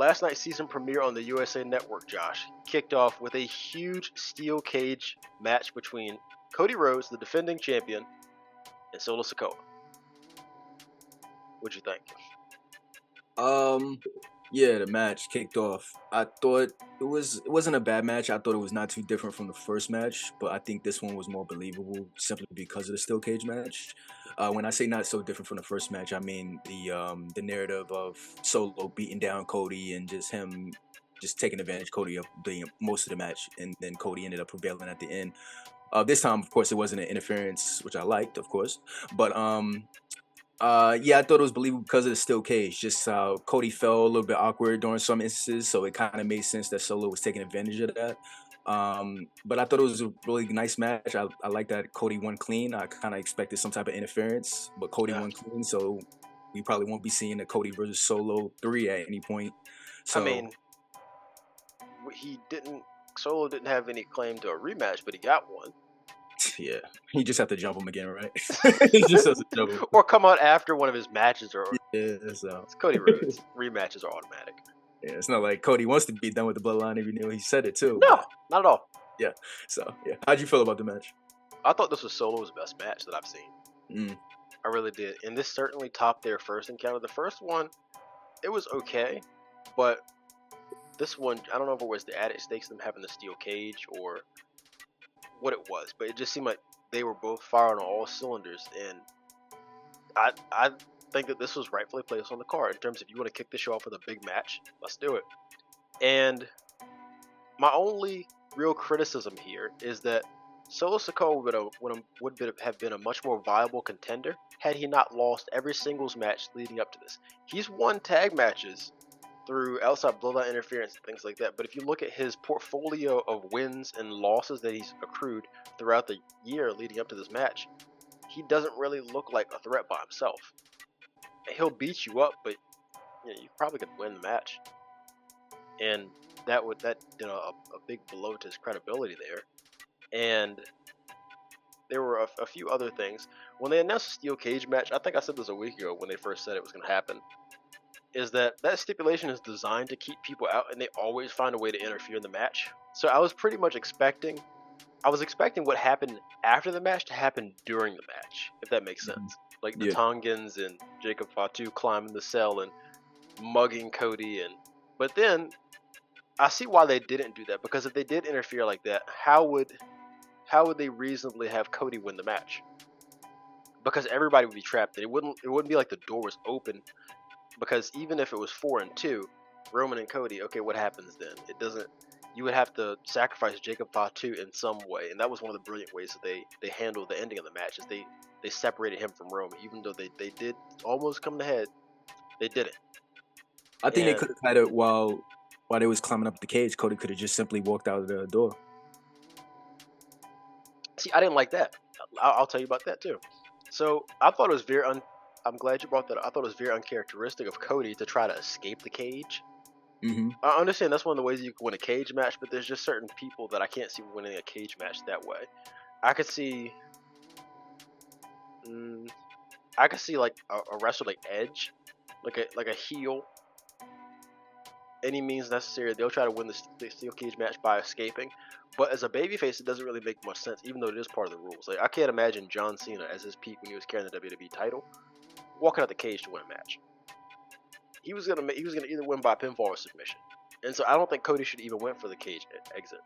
last night's season premiere on the USA Network, Josh, kicked off with a huge steel cage match between Cody Rhodes, the defending champion, and Solo Sikoa. What'd you think? Yeah, the match kicked off. I thought it wasn't a bad match. I thought it was not too different from the first match, but I think this one was more believable simply because of the steel cage match. When I say not so different from the first match, I mean the narrative of Solo beating down Cody and just him just taking advantage of Cody of being most of the match, and then Cody ended up prevailing at the end. This time, of course, it wasn't an interference, which I liked, of course, but yeah, I thought it was believable because of the steel cage. Just how Cody fell a little bit awkward during some instances, so it kind of made sense that Solo was taking advantage of that. But I thought it was a really nice match. I like that Cody won clean. I kind of expected some type of interference, but Cody won clean, so we probably won't be seeing the Cody versus Solo 3 at any point. So I mean, Solo didn't have any claim to a rematch, but he got one. yeah, he just have to jump him again, right? He just has to jump him. Or come out after one of his matches, or Yeah, so it's Cody Rhodes. Rematches are automatic. Yeah, it's not like Cody wants to be done with the bloodline, even though he said it too. No, not at all. Yeah. So yeah, how'd you feel about the match? I thought this was Solo's best match that I've seen. Mm. I really did, and this certainly topped their first encounter. The first one, it was okay, but this one, I don't know if it was the added stakes of them having the steel cage or what it was, but it just seemed like they were both firing on all cylinders, and I think that this was rightfully placed on the card in terms of, if you want to kick the show off with a big match, let's do it. And my only real criticism here is that Solo Sikoa would have been a much more viable contender had he not lost every singles match leading up to this. He's won tag matches through outside bloodline interference and things like that, but if you look at his portfolio of wins and losses that he's accrued throughout the year leading up to this match, he doesn't really look like a threat by himself. He'll beat you up, but you probably could win the match, and that did a big blow to his credibility there. And there were a few other things. When they announced the steel cage match, I think I said this a week ago when they first said it was going to happen, is that stipulation is designed to keep people out, and they always find a way to interfere in the match. So I was pretty much expecting what happened after the match to happen during the match, if that makes sense. Like the Tongans and Jacob Fatu climbing the cell and mugging Cody, but then I see why they didn't do that, because if they did interfere like that, how would they reasonably have Cody win the match? Because everybody would be trapped. It wouldn't be like the door was open, because even if it was 4-2, Roman and Cody, okay, what happens then? It doesn't. You would have to sacrifice Jacob Fatu in some way, and that was one of the brilliant ways that they handled the ending of the match. Is they separated him from Roman, even though they did almost come to head. They didn't. I think they could have had it while they was climbing up the cage. Cody could have just simply walked out of the door. See, I didn't like that. I'll tell you about that too. So I thought it was very I'm glad you brought that up. I thought it was very uncharacteristic of Cody to try to escape the cage. Mm-hmm. I understand that's one of the ways you can win a cage match, but there's just certain people that I can't see winning a cage match that way. I could see like a wrestler like Edge, like a heel. Any means necessary, they'll try to win the steel cage match by escaping. But as a babyface, it doesn't really make much sense, even though it is part of the rules. Like, I can't imagine John Cena as his peak when he was carrying the WWE title, walking out the cage to win a match. He was gonna either win by pinfall or submission, and so I don't think Cody should even win for the cage exit.